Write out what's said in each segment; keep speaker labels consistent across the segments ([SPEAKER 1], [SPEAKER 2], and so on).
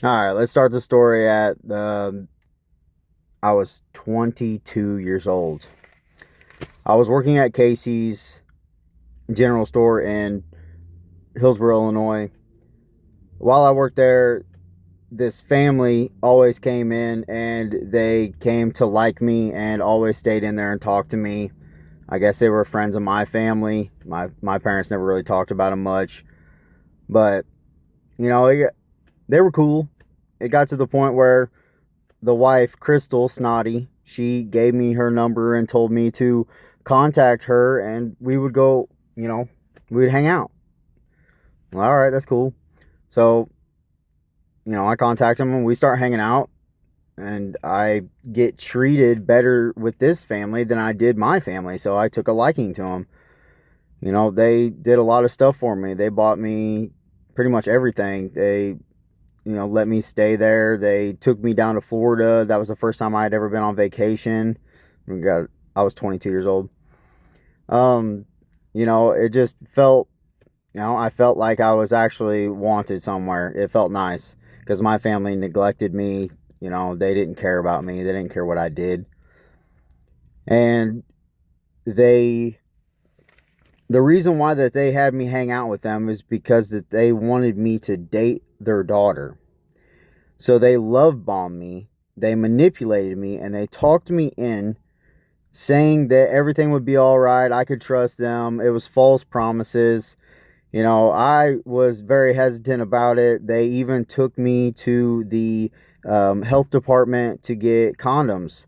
[SPEAKER 1] All right, let's start the story at I was 22 years old. I was working at Casey's General Store in Hillsborough, Illinois. While I worked there, this family always came in and they came to like me and always stayed in there and talked to me. I guess they were friends of my family. My parents never really talked about them much, but you know, they were cool. It got to the point where the wife, Crystal Snotty, she gave me her number and told me to contact her and we would go, we would hang out. Well, all right, that's cool. So, I contact him and we start hanging out and I get treated better with this family than I did my family. So I took a liking to them. They did a lot of stuff for me. They bought me pretty much everything. They let me stay there. They took me down to Florida. That was the first time I had ever been on vacation. I was 22 years old. It just felt, I felt like I was actually wanted somewhere. It felt nice because my family neglected me. They didn't care about me. They didn't care what I did. And they, the reason why that they had me hang out with them is because that they wanted me to date their daughter. So they love bombed me, they manipulated me, and they talked me in saying that everything would be all right. I could trust them. It was false promises. I was very hesitant about it. They even took me to the health department to get condoms.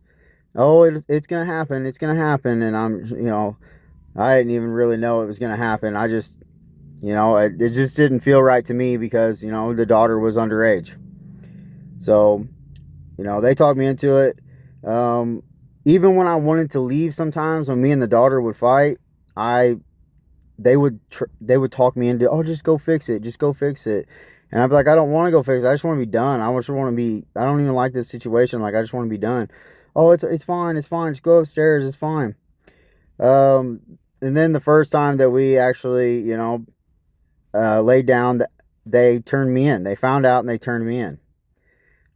[SPEAKER 1] Oh, it's going to happen. It's going to happen. And I didn't even really know it was going to happen. I just, it just didn't feel right to me because, the daughter was underage. So, they talked me into it. Even when I wanted to leave, sometimes when me and the daughter would fight, I they would talk me into, oh, just go fix it, just go fix it, and I'd be like, I don't want to go fix it. I just want to be done. I just want to be. I don't even like this situation. Like I just want to be done. Oh, it's fine. It's fine. Just go upstairs. It's fine. Um, and then the first time that we actually, laid down, they turned me in. They found out and they turned me in.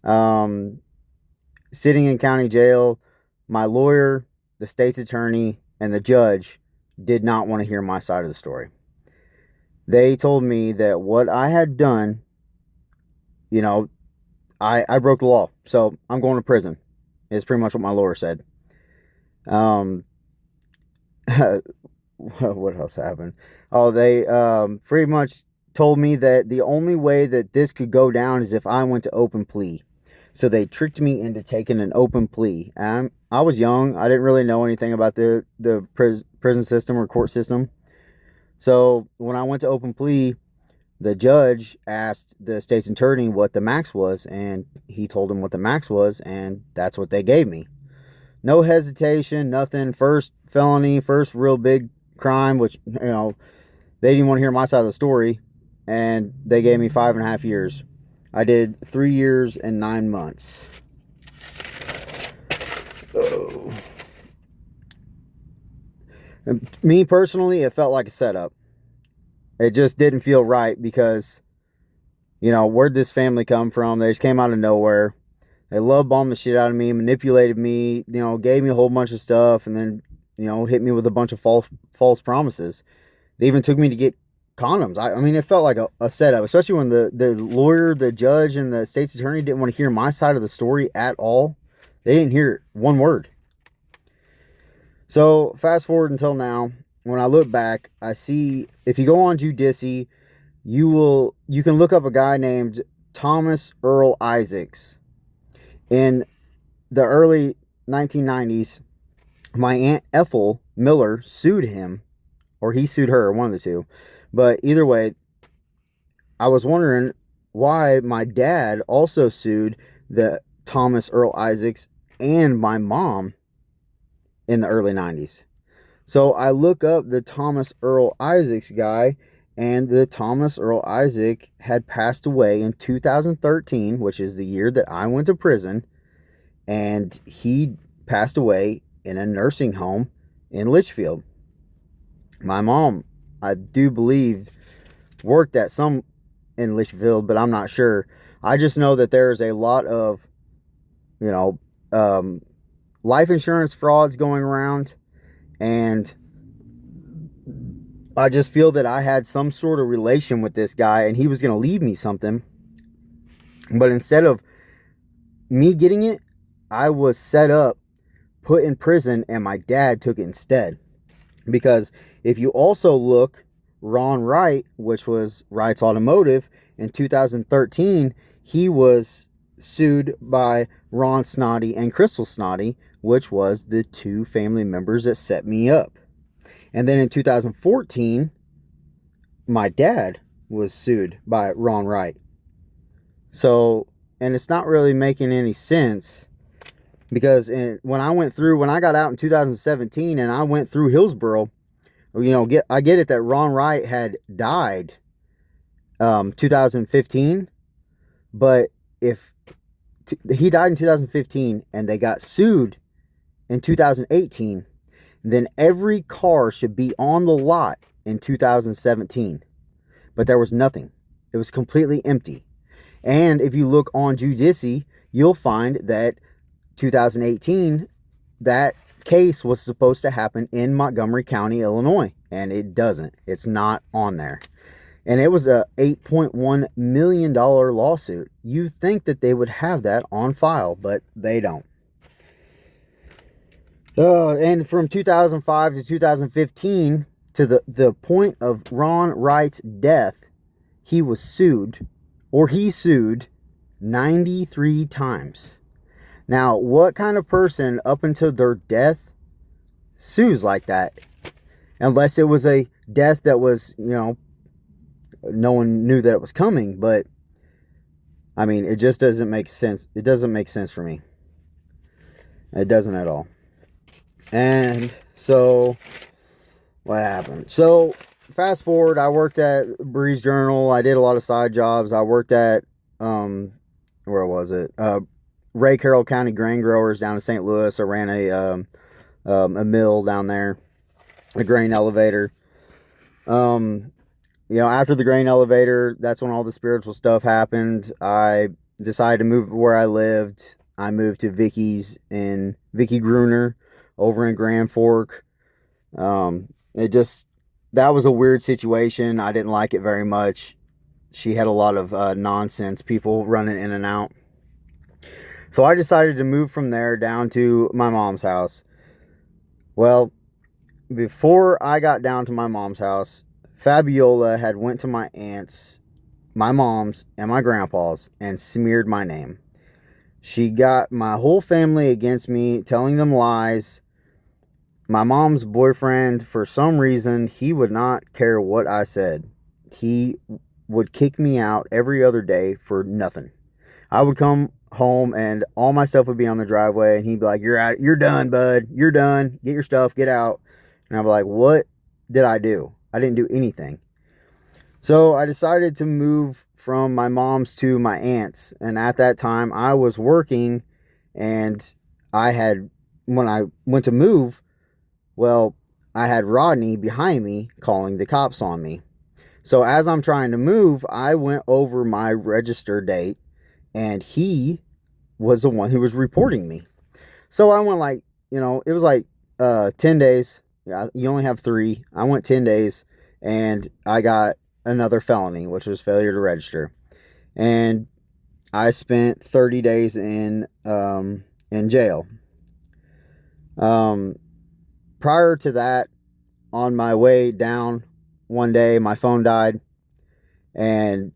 [SPEAKER 1] Um, Sitting in county jail, my lawyer, the state's attorney, and the judge did not want to hear my side of the story. They told me that what I had done, you know, I broke the law, so I'm going to prison. Is pretty much what my lawyer said. Um, what else happened? Oh, they pretty much told me that the only way that this could go down is if I went to open plea. So they tricked me into taking an open plea. I was young. I didn't really know anything about the prison system or court system. So when I went to open plea, the judge asked the state's attorney what the max was, and he told him what the max was, and that's what they gave me. No hesitation, nothing. First felony, first real big crime, which, they didn't want to hear my side of the story, and they gave me 5.5 years. I did 3 years and 9 months. Oh. Me personally, it felt like a setup. It just didn't feel right because, where'd this family come from? They just came out of nowhere. They love bombed the shit out of me, manipulated me, gave me a whole bunch of stuff, and then, hit me with a bunch of false promises. They even took me to get condoms. I mean, it felt like a setup, especially when the lawyer, the judge, and the state's attorney didn't want to hear my side of the story at all. They didn't hear one word. So fast forward until now. When I look back, I see if you go on Judici, you can look up a guy named Thomas Earl Isaacs. In the early 1990s, my Aunt Ethel Miller sued him, or he sued her, one of the two. But either way, I was wondering why my dad also sued the Thomas Earl Isaacs and my mom in the early 90s. So I look up the Thomas Earl Isaacs guy, and the Thomas Earl Isaac had passed away in 2013, which is the year that I went to prison, and he passed away in a nursing home in Litchfield. My mom, I do believe, worked at some in Litchfield, but I'm not sure. I just know that there's a lot of, you know, um, life insurance frauds going around, and I just feel that I had some sort of relation with this guy and he was going to leave me something. But instead of me getting it, I was set up, put in prison, and my dad took it instead. Because if you also look, Ron Wright, which was Wright's Automotive, in 2013, he was sued by Ron Snoddy and Crystal Snoddy, which was the two family members that set me up. And then in 2014, my dad was sued by Ron Wright. So, and it's not really making any sense, because when I got out in 2017 and I went through Hillsborough, I get it that Ron Wright had died 2015, but if he died in 2015 and they got sued in 2018, then every car should be on the lot in 2017. But there was nothing. It was completely empty. And if you look on Judici, you'll find that 2018, that case was supposed to happen in Montgomery County, Illinois, and it doesn't. It's not on there. And it was a $8.1 million lawsuit. You think that they would have that on file, but they don't. And from 2005 to 2015, to the point of Ron Wright's death, he sued 93 times. Now, what kind of person up until their death sues like that? Unless it was a death that was, no one knew that it was coming. But I mean, it just doesn't make sense. It doesn't make sense for me. It doesn't at all. And so what happened? So fast forward, I worked at Breeze Journal. I did a lot of side jobs. I worked at where was it? Ray Carroll County Grain Growers down in St. Louis. I ran a mill down there, a grain elevator. After the grain elevator, that's when all the spiritual stuff happened. I decided to move where I lived. I moved to Vicky's in Vicky Gruner over in Grand Fork. That was a weird situation. I didn't like it very much. She had a lot of nonsense people running in and out. So I decided to move from there down to my mom's house. Well, before I got down to my mom's house, Fabiola had went to my aunt's, my mom's, and my grandpa's and smeared my name. She got my whole family against me, telling them lies. My mom's boyfriend, for some reason, he would not care what I said. He would kick me out every other day for nothing. I would come home and all my stuff would be on the driveway, and he'd be like, "You're out, you're done, bud. You're done. Get your stuff, get out." And I'd be like, "What did I do? I didn't do anything." So I decided to move from my mom's to my aunt's, and at that time I was working, and when I went to move, well, I had Rodney behind me calling the cops on me. So as I'm trying to move, I went over my register date, and he was the one who was reporting me. So I went it was like 10 days. Yeah, you only have 3. I went 10 days, and I got another felony, which was failure to register. And I spent 30 days in jail. Prior to that, on my way down one day, my phone died, and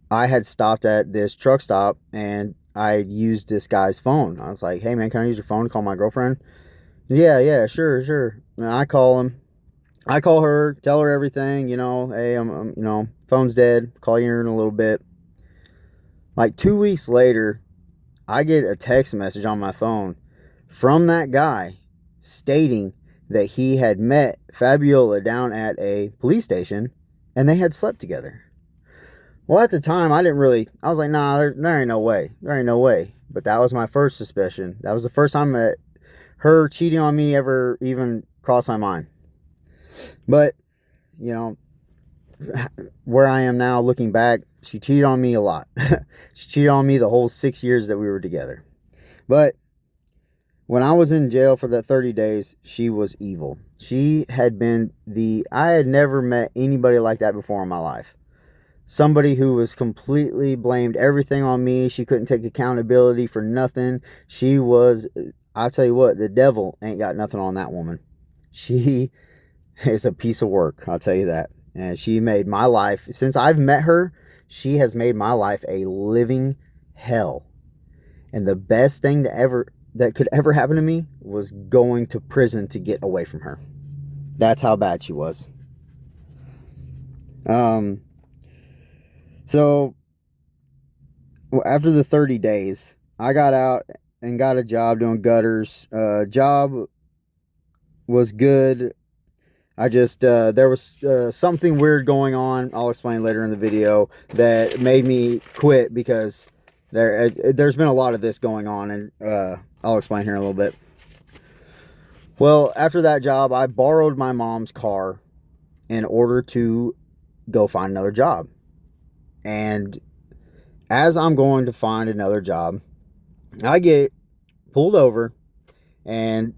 [SPEAKER 1] I had stopped at this truck stop, and I used this guy's phone. I was like, "Hey man, can I use your phone to call my girlfriend?" Yeah, sure. And I call him. I call her, tell her everything, "Hey, I'm phone's dead. Call you in a little bit." Like 2 weeks later, I get a text message on my phone from that guy stating that he had met Fabiola down at a police station and they had slept together. Well, at the time, I was like, nah, there ain't no way. There ain't no way. But that was my first suspicion. That was the first time that her cheating on me ever even crossed my mind. But, where I am now, looking back, she cheated on me a lot. She cheated on me the whole 6 years that we were together. But when I was in jail for that 30 days, she was evil. She had been I had never met anybody like that before in my life. Somebody who was completely blamed everything on me. She couldn't take accountability for nothing. She was, I'll tell you what, the devil ain't got nothing on that woman. She is a piece of work, I'll tell you that. And she made my life, since I've met her, she has made my life a living hell. And the best thing that could ever happen to me was going to prison to get away from her. That's how bad she was. So after the 30 days, I got out and got a job doing gutters. Job was good. I just, there was something weird going on. I'll explain later in the video that made me quit, because there's been a lot of this going on, and I'll explain here in a little bit. Well, after that job, I borrowed my mom's car in order to go find another job. And as I'm going to find another job, I get pulled over and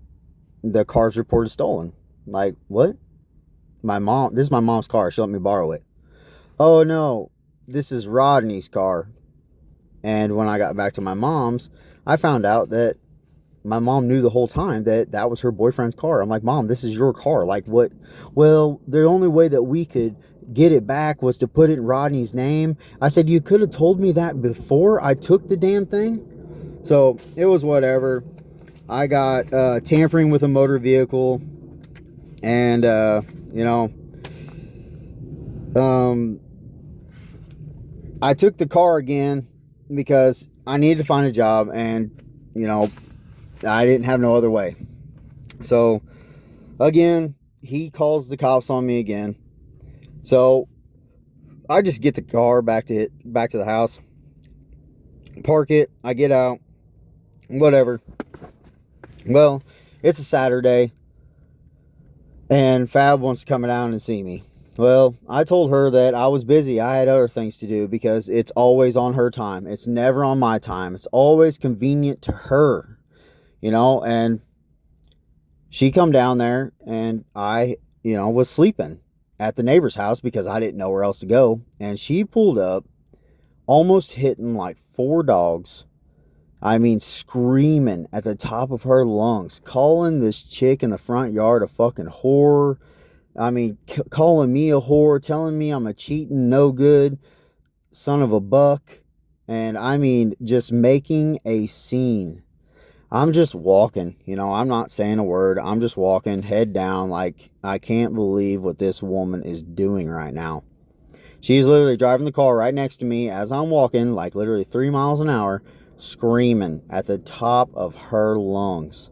[SPEAKER 1] the car's reported stolen. Like, what? This is my mom's car. She let me borrow it. Oh no, this is Rodney's car. And when I got back to my mom's, I found out that my mom knew the whole time that was her boyfriend's car. I'm like, Mom, this is your car. Like, what? Well, the only way that we could get it back was to put it in Rodney's name. I said, you could have told me that before I took the damn thing. So it was whatever. I got tampering with a motor vehicle, and I took the car again because I needed to find a job, and I didn't have no other way. So again, he calls the cops on me again. So I just get the car back to the house, park it, I get out, whatever. Well, it's a Saturday, and Fab wants to come down and see me. Well, I told her that I was busy. I had other things to do, because it's always on her time. It's never on my time. It's always convenient to her, and she come down there, and I, was sleeping at the neighbor's house because I didn't know where else to go. And she pulled up, almost hitting like 4 dogs. I mean, screaming at the top of her lungs, calling this chick in the front yard a fucking whore. I mean, calling me a whore, telling me I'm a cheating, no good son of a buck. And I mean, just making a scene. I'm just walking, I'm not saying a word. I'm just walking, head down, like, I can't believe what this woman is doing right now. She's literally driving the car right next to me as I'm walking, like literally 3 miles an hour, screaming at the top of her lungs.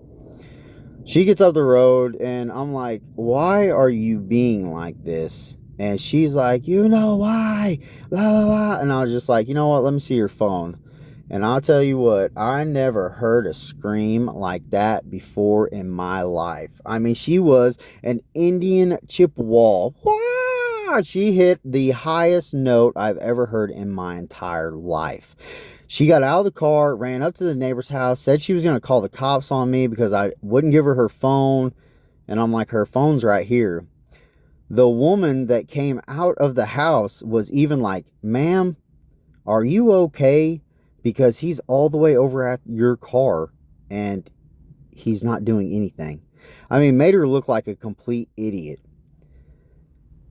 [SPEAKER 1] She gets up the road, and I'm like, why are you being like this? And she's like, you know why? Blah, blah, blah. And I was just like, you know what? Let me see your phone. And I'll tell you what, I never heard a scream like that before in my life. I mean, she was an Indian Chippewa. She hit the highest note I've ever heard in my entire life. She got out of the car, ran up to the neighbor's house, said she was going to call the cops on me because I wouldn't give her phone. And I'm like, her phone's right here. The woman that came out of the house was even like, ma'am, are you okay? Because he's all the way over at your car and he's not doing anything. I mean, made her look like a complete idiot.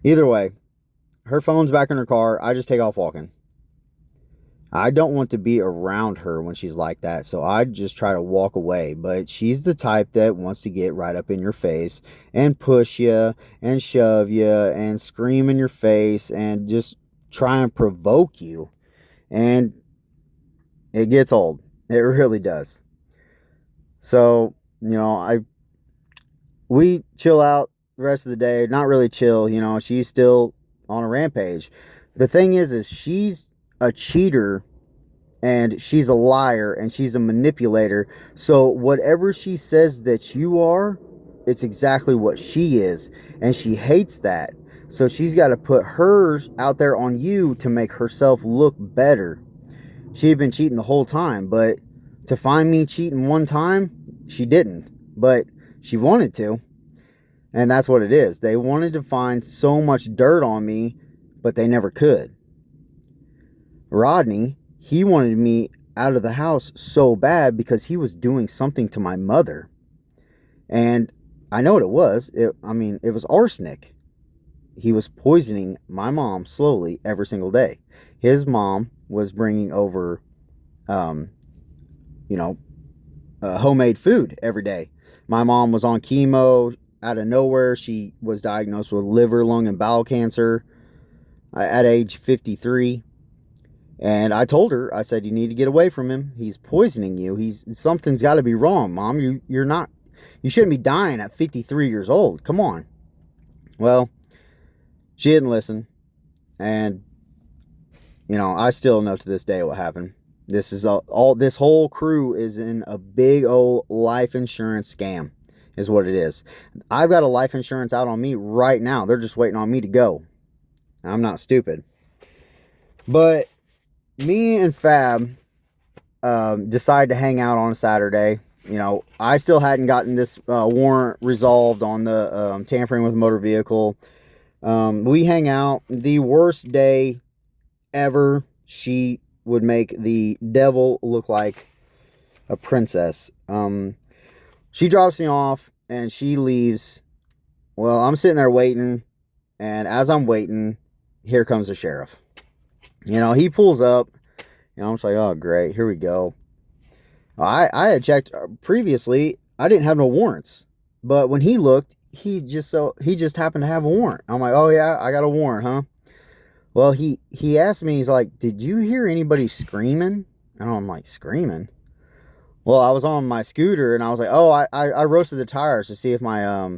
[SPEAKER 1] Either way, her phone's back in her car. I just take off walking. I don't want to be around her when she's like that, so I just try to walk away. But she's the type that wants to get right up in your face and push you and shove you and scream in your face and just try and provoke you. And it gets old. It really does. So, we chill out the rest of the day. Not really chill, she's still on a rampage. The thing is she's a cheater, and she's a liar, and she's a manipulator. So whatever she says that you are, it's exactly what she is. And she hates that. So she's got to put hers out there on you to make herself look better. She had been cheating the whole time, but to find me cheating one time, she didn't. But she wanted to. And that's what it is. They wanted to find so much dirt on me, but they never could. Rodney, he wanted me out of the house so bad because he was doing something to my mother. And I know what it was. It was arsenic. He was poisoning my mom slowly every single day. His mom was bringing over, homemade food every day. My mom was on chemo. Out of nowhere, she was diagnosed with liver, lung, and bowel cancer at age 53. And I told her, I said, you need to get away from him. He's poisoning you. Something's got to be wrong, Mom. You shouldn't be dying at 53 years old. Come on. Well, she didn't listen. And, I still know to this day what happened. This whole crew is in a big old life insurance scam, is what it is. I've got a life insurance out on me right now. They're just waiting on me to go. I'm not stupid. But me and Fab decided to hang out on a Saturday. I still hadn't gotten this warrant resolved on the tampering with a motor vehicle. We hang out. The worst day ever. She would make the devil look like a princess. She drops me off and she leaves. Well, I'm sitting there waiting, and as I'm waiting, here comes the sheriff. He pulls up. I'm just like, oh, great, here we go. I had checked previously. I didn't have no warrants, but when he looked, he just happened to have a warrant. I'm like, oh yeah, I got a warrant, huh? Well, he asked me, he's like, did you hear anybody screaming? And I'm like, screaming? Well, I was on my scooter and I was like, oh, I roasted the tires to see if my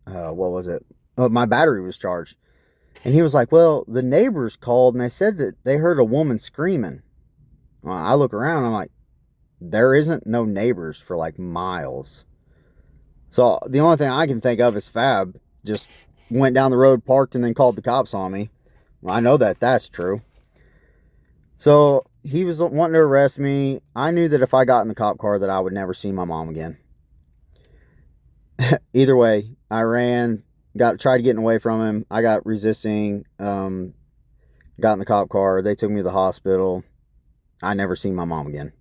[SPEAKER 1] what was it? Oh, my battery was charged. And he was like, well, the neighbors called and they said that they heard a woman screaming. Well, I look around, I'm like, there isn't no neighbors for like miles. So the only thing I can think of is Fab just went down the road, parked, and then called the cops on me. Well, I know that that's true. So he was wanting to arrest me. I knew that if I got in the cop car that I would never see my mom again. Either way, I ran, tried getting away from him. I got resisting, got in the cop car. They took me to the hospital. I never seen my mom again.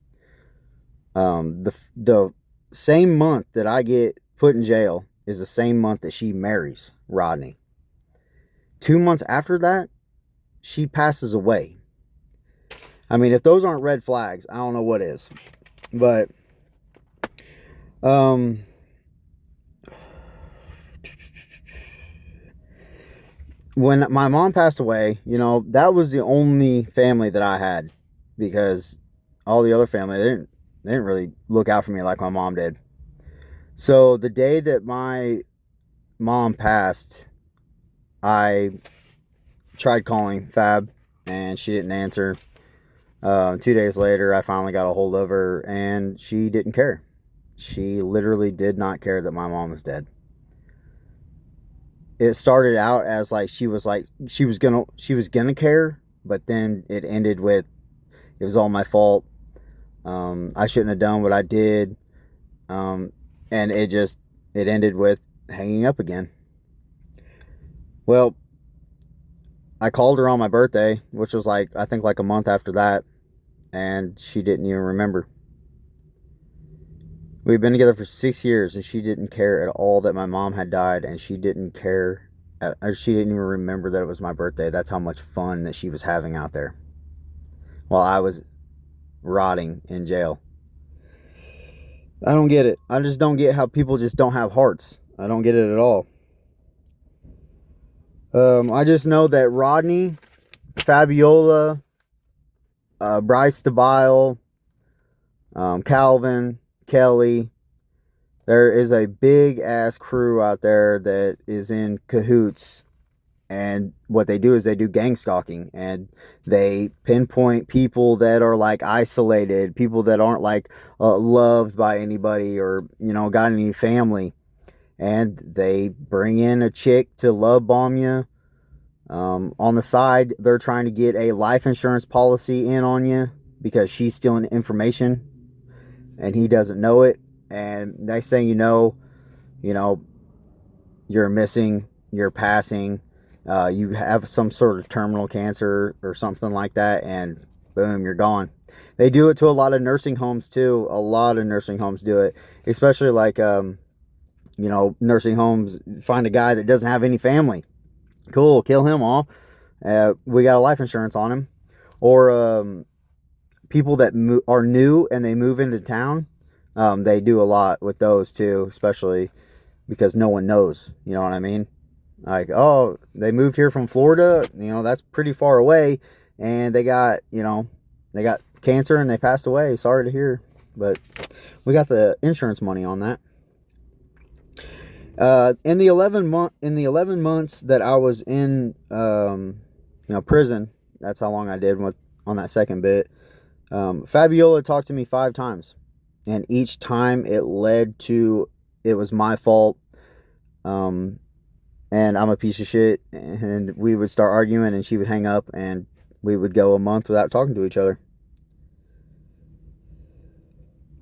[SPEAKER 1] The same month that I get put in jail is the same month that she marries Rodney. 2 months after that, she passes away. I mean, if those aren't red flags, I don't know what is. But, when my mom passed away, that was the only family that I had, because all the other family, they didn't really look out for me like my mom did. So the day that my mom passed, I tried calling Fab and she didn't answer. 2 days later, I finally got a hold of her and she didn't care. She literally did not care that my mom was dead. It started out as like she was gonna care, but then it ended with, it was all my fault. I shouldn't have done what I did. And it ended with hanging up again. Well, I called her on my birthday, which was I think a month after that, and she didn't even remember. We've been together for 6 years and she didn't care at all that my mom had died, and she didn't care, or she didn't even remember that it was my birthday. That's how much fun that she was having out there while I was rotting in jail. I don't get it. I just don't get how people just don't have hearts. I don't get it at all. I just know that Rodney, Fabiola, Bryce DeBile, Calvin, Kelly, there is a big ass crew out there that is in cahoots, and what they do is they do gang stalking, and they pinpoint people that are isolated, people that aren't loved by anybody, or got any family, and they bring in a chick to love bomb you, On the side, they're trying to get a life insurance policy in on you because she's stealing information and he doesn't know it. And next thing you know, you're missing, you're passing, you have some sort of terminal cancer or something like that, and boom, you're gone. They do it to a lot of nursing homes too. A lot of nursing homes do it, especially like, nursing homes find a guy that doesn't have any family. Cool, kill him all. We got a life insurance on him. Or people that are new and they move into town, they do a lot with those too, especially because no one knows. You know what I mean? Like, oh, they moved here from Florida. That's pretty far away, and they got cancer and they passed away. Sorry to hear, but we got the insurance money on that. In the 11 months that I was in prison, that's how long I did on that second bit. Fabiola talked to me 5 times, and each time it led to it was my fault. And I'm a piece of shit, and we would start arguing and she would hang up and we would go a month without talking to each other.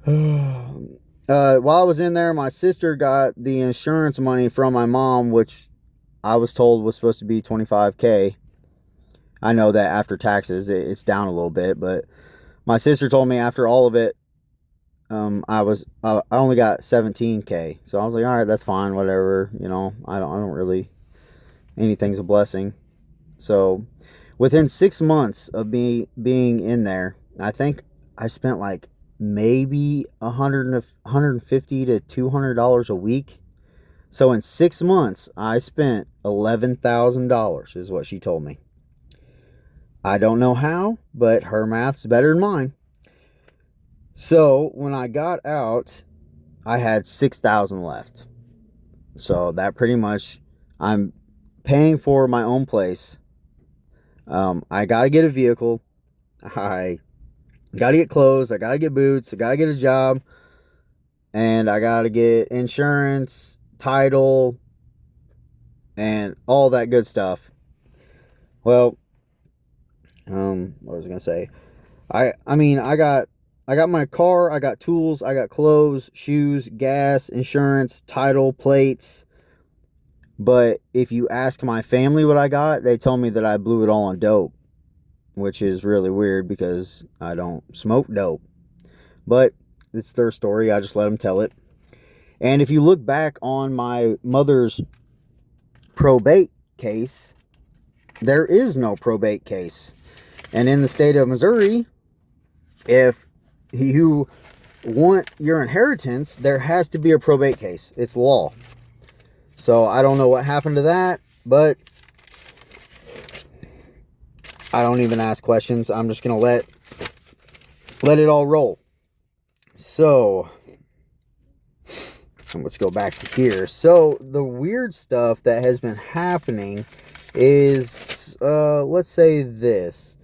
[SPEAKER 1] While I was in there, my sister got the insurance money from my mom, which I was told was supposed to be $25K. I know that after taxes it's down a little bit, but my sister told me after all of it, I only got $17K. So I was like, all right, that's fine, whatever. I don't really, anything's a blessing. So within 6 months of me being in there, I think I spent like maybe $150 to $200 a week. So in 6 months, I spent $11,000 is what she told me. I don't know how, but her math's better than mine. So when I got out, I had $6,000 left. So that pretty much, I'm paying for my own place. I gotta get a vehicle. I gotta get clothes. I gotta get boots. I gotta get a job, and I gotta get insurance, title, and all that good stuff. Well, what was I gonna say? I got my car, I got tools, I got clothes, shoes, gas, insurance, title, plates. But if you ask my family what I got, they tell me that I blew it all on dope, which is really weird because I don't smoke dope. But it's their story. I just let them tell it. And if you look back on my mother's probate case, there is no probate case. And in the state of Missouri, if you want your inheritance, there has to be a probate case. It's law. So I don't know what happened to that, but I don't even ask questions. I'm just gonna let it all roll. So let's go back to here. So the weird stuff that has been happening is let's say this.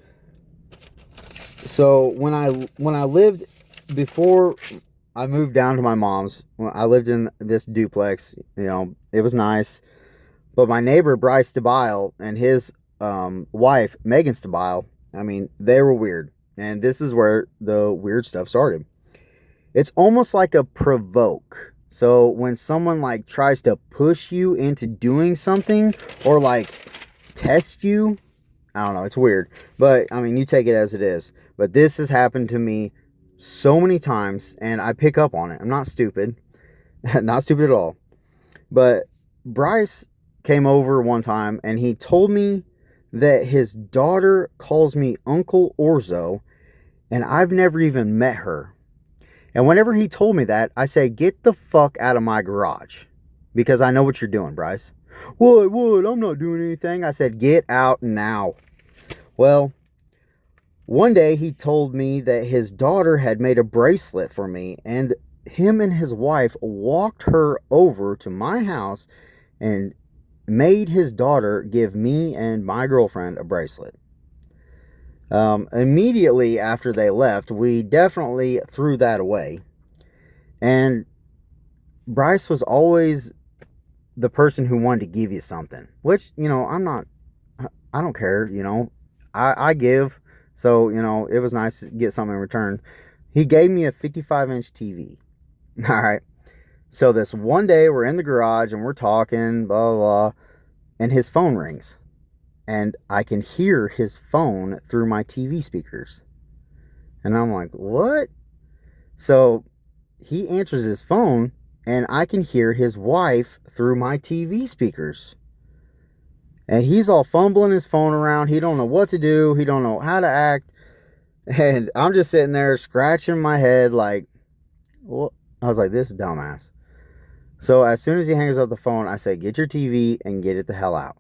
[SPEAKER 1] So when I lived, before I moved down to my mom's, I lived in this duplex. It was nice, but my neighbor Bryce Stabile and his wife Megan Stabile, they were weird, and this is where the weird stuff started. It's almost like a provoke. So when someone like tries to push you into doing something or like test you, I don't know, it's weird, but you take it as it is. But this has happened to me so many times, and I pick up on it. I'm not stupid. Not stupid at all. But Bryce came over one time, and he told me that his daughter calls me Uncle Orzo, and I've never even met her. And whenever he told me that, I said, get the fuck out of my garage, because I know what you're doing, Bryce. What? I'm not doing anything. I said, get out now. Well, one day he told me that his daughter had made a bracelet for me, and him and his wife walked her over to my house and made his daughter give me and my girlfriend a bracelet. Immediately after they left, we definitely threw that away. And Bryce was always the person who wanted to give you something, which, I'm not I don't care, you know. I give. So, you know, it was nice to get something in return. He gave me a 55-inch TV. All right. So this one day we're in the garage and we're talking, blah, blah, blah, and his phone rings. And I can hear his phone through my TV speakers. And I'm like, what? So he answers his phone and I can hear his wife through my TV speakers. And he's all fumbling his phone around. He don't know what to do. He don't know how to act. And I'm just sitting there scratching my head like, what? I was like, this dumbass. So as soon as he hangs up the phone, I say, get your TV and get it the hell out.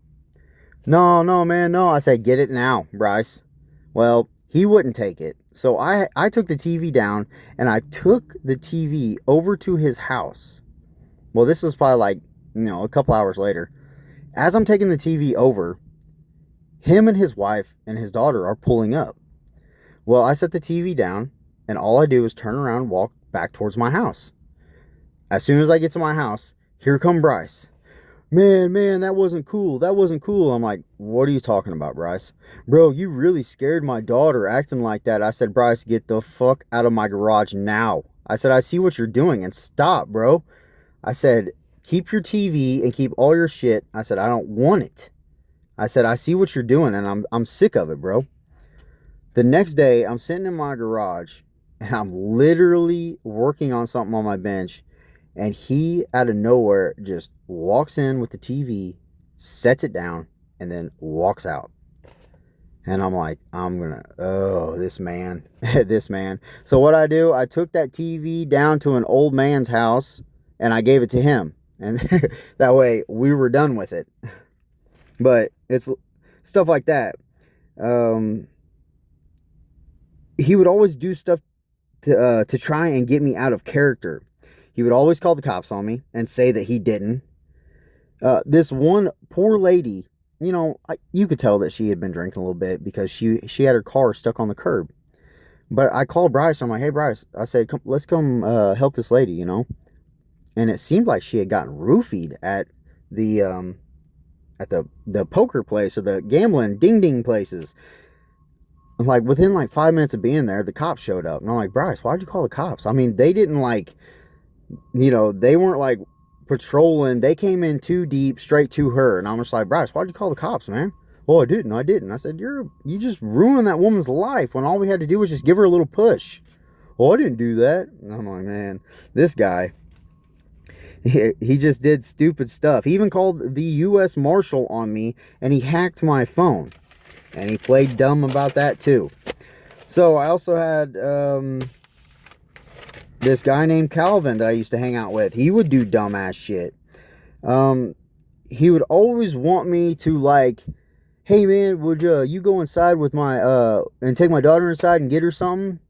[SPEAKER 1] No, no, man, no. I said, get it now, Bryce. Well, he wouldn't take it. So I took the TV down and I took the TV over to his house. Well, this was probably like, you know, a couple hours later. As I'm taking the TV over, him and his wife and his daughter are pulling up. Well, I set the TV down and all I do is turn around and walk back towards my house. As soon as I get to my house, here come Bryce. Man, that wasn't cool. That wasn't cool. I'm like, what are you talking about, Bryce? Bro, you really scared my daughter acting like that. I said, Bryce, get the fuck out of my garage now. I said, I see what you're doing and stop, bro. I said, keep your TV and keep all your shit. I said, I don't want it. I said, I see what you're doing and I'm sick of it, bro. The next day, I'm sitting in my garage and I'm literally working on something on my bench. And he, out of nowhere, just walks in with the TV, sets it down, and then walks out. And I'm like, this man, this man. So what I do, I took that TV down to an old man's house, and I gave it to him. And that way, we were done with it. But it's stuff like that. He would always do stuff to try and get me out of character. He would always call the cops on me and say that he didn't. This one poor lady, you know, you could tell that she had been drinking a little bit because she had her car stuck on the curb. But I called Bryce. I'm like, hey, Bryce. I said, let's come help this lady, you know. And it seemed like she had gotten roofied at the poker place or the gambling ding places. Like within like 5 minutes of being there, the cops showed up. And I'm like, Bryce, why'd you call the cops? I mean, they didn't like... You know, they weren't like patrolling. They came in too deep, straight to her. And I'm just like, Bryce, why'd you call the cops, man? Oh, I didn't. I said, you just ruined that woman's life when all we had to do was just give her a little push. Oh, I didn't do that. And I'm like, man, this guy, he just did stupid stuff. He even called the U.S. Marshal on me and he hacked my phone. And he played dumb about that too. So I also had, this guy named Calvin that I used to hang out with. He would do dumbass shit. He would always want me to like, hey man, would you go inside with my and take my daughter inside and get her something?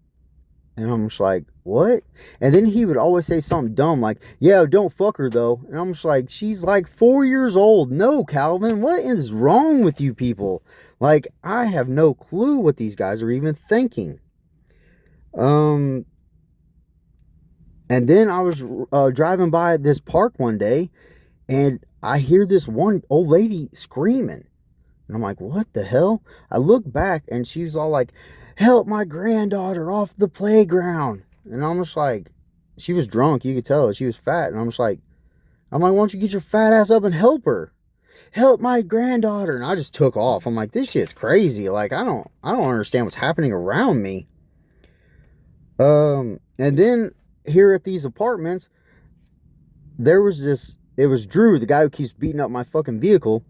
[SPEAKER 1] And I'm just like, what? And then he would always say something dumb like, yeah, don't fuck her though. And I'm just like, she's like 4 years old. No, Calvin, what is wrong with you people? Like, I have no clue what these guys are even thinking. And then I was driving by this park one day, and I hear this one old lady screaming. And I'm like, what the hell? I look back, and she was all like, help my granddaughter off the playground. And I'm just like, she was drunk. You could tell she was fat. And I'm like, why don't you get your fat ass up and help her? Help my granddaughter. And I just took off. I'm like, this shit's crazy. Like, I don't understand what's happening around me. And then here at these apartments, there was it was Drew, the guy who keeps beating up my fucking vehicle.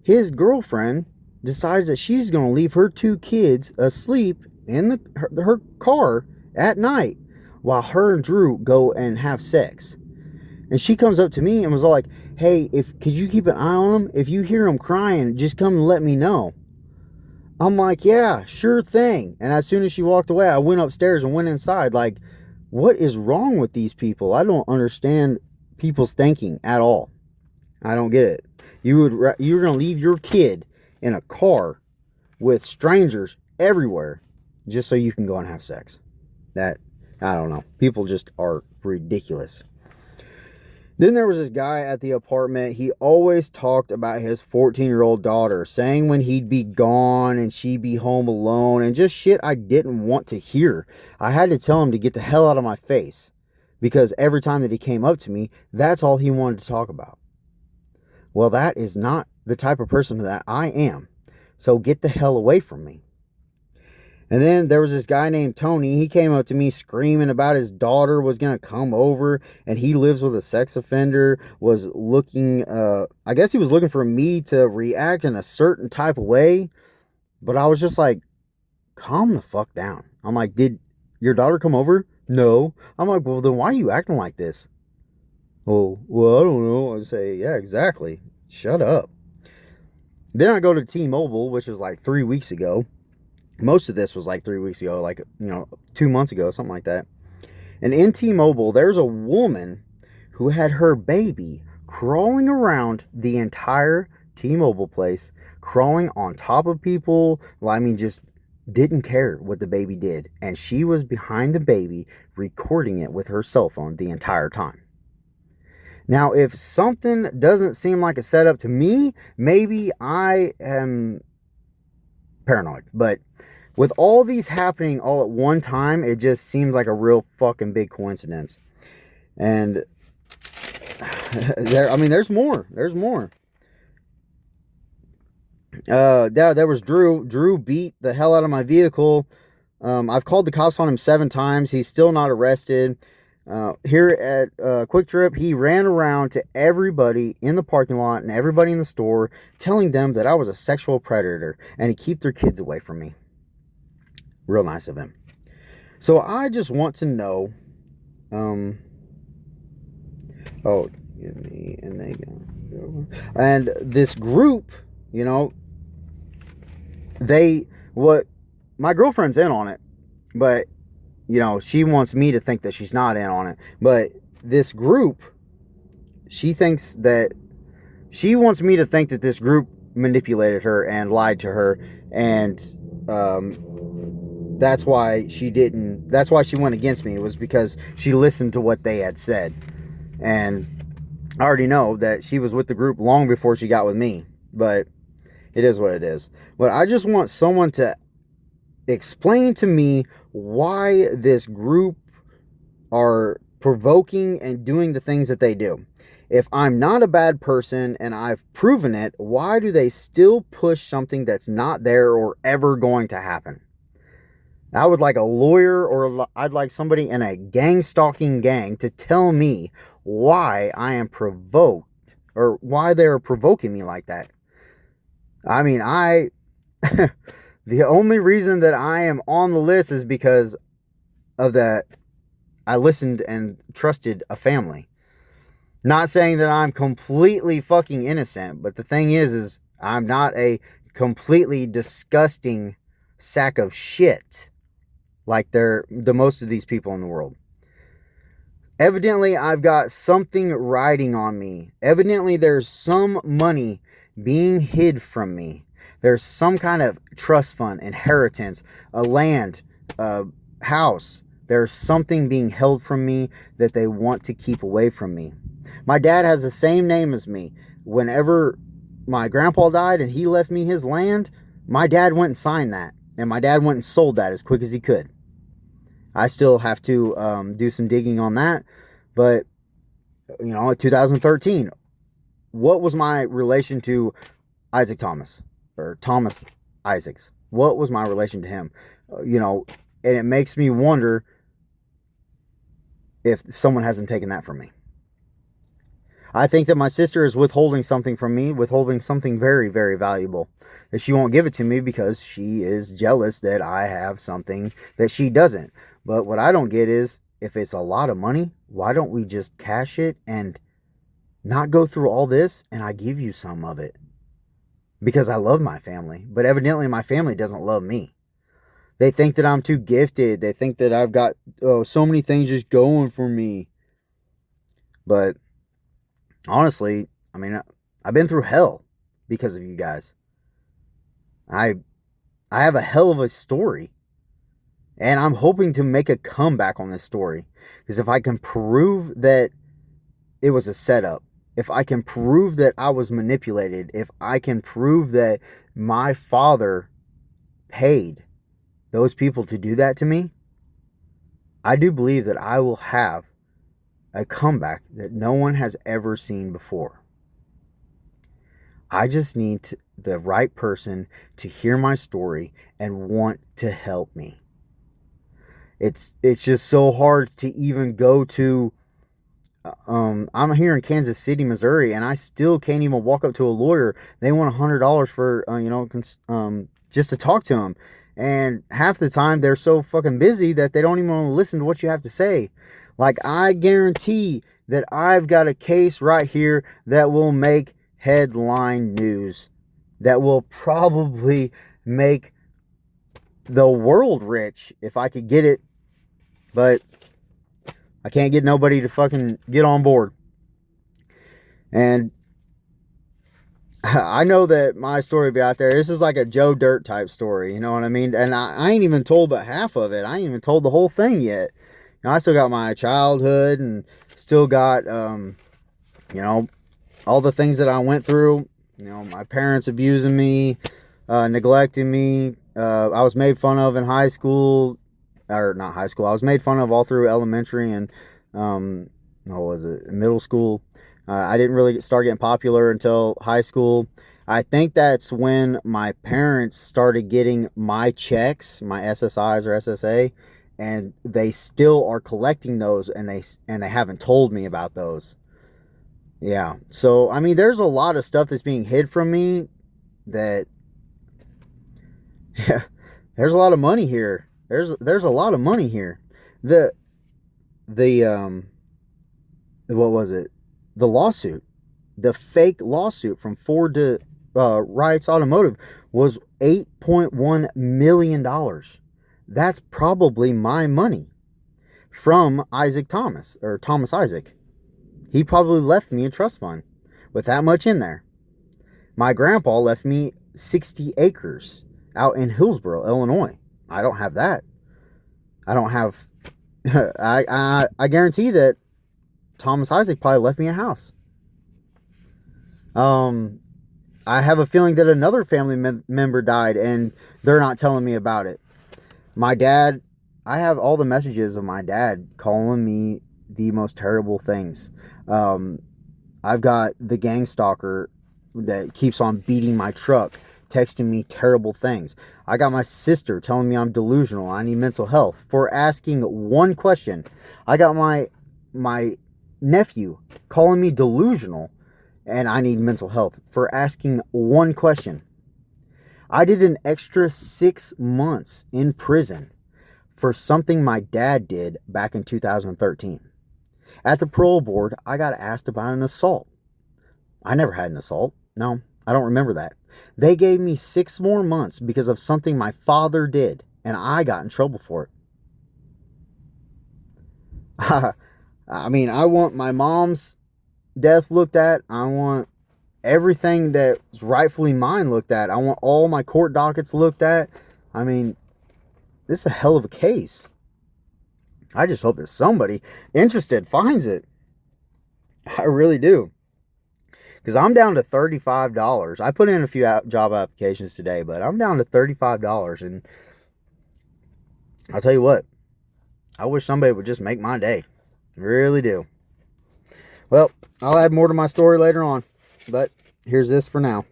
[SPEAKER 1] His girlfriend decides that she's going to leave her 2 kids asleep in her car at night while her and Drew go and have sex. And she comes up to me and was all like, hey, could you keep an eye on them? If you hear them crying, just come and let me know. I'm like, yeah, sure thing. And as soon as she walked away, I went upstairs and went inside. Like, what is wrong with these people? I don't understand people's thinking at all. I don't get it. You're going to leave your kid in a car with strangers everywhere just so you can go and have sex. I don't know. People just are ridiculous. Then there was this guy at the apartment. He always talked about his 14-year-old daughter, saying when he'd be gone and she'd be home alone, and just shit I didn't want to hear. I had to tell him to get the hell out of my face, because every time that he came up to me, that's all he wanted to talk about. Well, that is not the type of person that I am. So get the hell away from me. And then there was this guy named Tony. He came up to me screaming about his daughter was going to come over, and he lives with a sex offender, was looking, I guess he was looking for me to react in a certain type of way. But I was just like, calm the fuck down. I'm like, did your daughter come over? No. I'm like, well, then why are you acting like this? Oh, well, I don't know. I say, yeah, exactly. Shut up. Then I go to T-Mobile, which was like 3 weeks ago. Most of this was like 3 weeks ago, like, 2 months ago, something like that. And in T-Mobile, there's a woman who had her baby crawling around the entire T-Mobile place, crawling on top of people. Well, I mean, just didn't care what the baby did. And she was behind the baby recording it with her cell phone the entire time. Now, if something doesn't seem like a setup to me, maybe I am paranoid. But with all these happening all at one time, it just seems like a real fucking big coincidence. And there's more. There's more. There was Drew. Drew beat the hell out of my vehicle. I've called the cops on him 7 times. He's still not arrested. Here at Quick Trip, he ran around to everybody in the parking lot and everybody in the store, telling them that I was a sexual predator and to keep their kids away from me. Real nice of him. So I just want to know, give me, and they go, and this group, my girlfriend's in on it, but she wants me to think that she's not in on it. But this group, she wants me to think that this group manipulated her and lied to her. And that's why she went against me. It was because she listened to what they had said. And I already know that she was with the group long before she got with me. But it is what it is. But I just want someone to explain to me why this group are provoking and doing the things that they do. If I'm not a bad person and I've proven it, why do they still push something that's not there or ever going to happen? I would like a lawyer, or I'd like somebody in a gang stalking gang to tell me why I am provoked, or why they're provoking me like that. I mean, the only reason that I am on the list is because of that. I listened and trusted a family. Not saying that I'm completely fucking innocent, but the thing is I'm not a completely disgusting sack of shit like the most of these people in the world. Evidently, I've got something riding on me. Evidently, there's some money being hid from me. There's some kind of trust fund, inheritance, a land, a house. There's something being held from me that they want to keep away from me. My dad has the same name as me. Whenever my grandpa died and he left me his land, my dad went and signed that. And my dad went and sold that as quick as he could. I still have to do some digging on that. But, in 2013, what was my relation to Isaac Thomas? Or Thomas Isaacs? What was my relation to him? And it makes me wonder if someone hasn't taken that from me. I think that my sister is withholding something from me, withholding something very, very valuable. That she won't give it to me because she is jealous that I have something that she doesn't. But what I don't get is, if it's a lot of money, why don't we just cash it and not go through all this and I give you some of it? Because I love my family, but evidently my family doesn't love me. They think that I'm too gifted. They think that I've got so many things just going for me. But honestly, I've been through hell because of you guys. I have a hell of a story. And I'm hoping to make a comeback on this story. Because if I can prove that it was a setup, if I can prove that I was manipulated, if I can prove that my father paid those people to do that to me, I do believe that I will have a comeback that no one has ever seen before. I just need the right person to hear my story and want to help me. It's just so hard to even go to. I'm here in Kansas City, Missouri, and I still can't even walk up to a lawyer. They want $100 for just to talk to them, and half the time they're so fucking busy that they don't even want to listen to what you have to say. Like, I guarantee that I've got a case right here that will make headline news, that will probably make the world rich if I could get it, but I can't get nobody to fucking get on board. And I know that my story will be out there. This is like a Joe Dirt type story, you know what I mean? And I ain't even told but half of it. I ain't even told the whole thing yet. You know, I still got my childhood and still got, all the things that I went through. You know, my parents abusing me, neglecting me. I was made fun of in high school, or not high school. I was made fun of all through elementary and, middle school. I didn't really start getting popular until high school. I think that's when my parents started getting my checks, my SSIs or SSA, and they still are collecting those, and they haven't told me about those. Yeah. So, I mean, there's a lot of stuff that's being hid from me that, yeah, there's a lot of money here. There's a lot of money here. The what was it? The lawsuit, the fake lawsuit from Ford to Rights Automotive was $8.1 million. That's probably my money from Isaac Thomas, or Thomas Isaac. He probably left me a trust fund with that much in there. My grandpa left me 60 acres out in Hillsboro, Illinois. I don't have that. I don't have. I guarantee that Thomas Isaac probably left me a house. I have a feeling that another family member died and they're not telling me about it. My dad, I have all the messages of my dad calling me the most terrible things. I've got the gang stalker that keeps on beating my truck, texting me terrible things. I got my sister telling me I'm delusional, I need mental health for asking one question. I got my nephew calling me delusional and I need mental health for asking one question. I did an extra 6 months in prison for something my dad did back in 2013. At the parole board, I got asked about an assault. I never had an assault. No, I don't remember that. They gave me 6 more months because of something my father did, and I got in trouble for it. I mean, I want my mom's death looked at. I want everything that's rightfully mine looked at. I want all my court dockets looked at. I mean, this is a hell of a case. I just hope that somebody interested finds it. I really do. Because I'm down to $35. I put in a few job applications today, but I'm down to $35. And I'll tell you what, I wish somebody would just make my day. I really do. Well, I'll add more to my story later on, but here's this for now.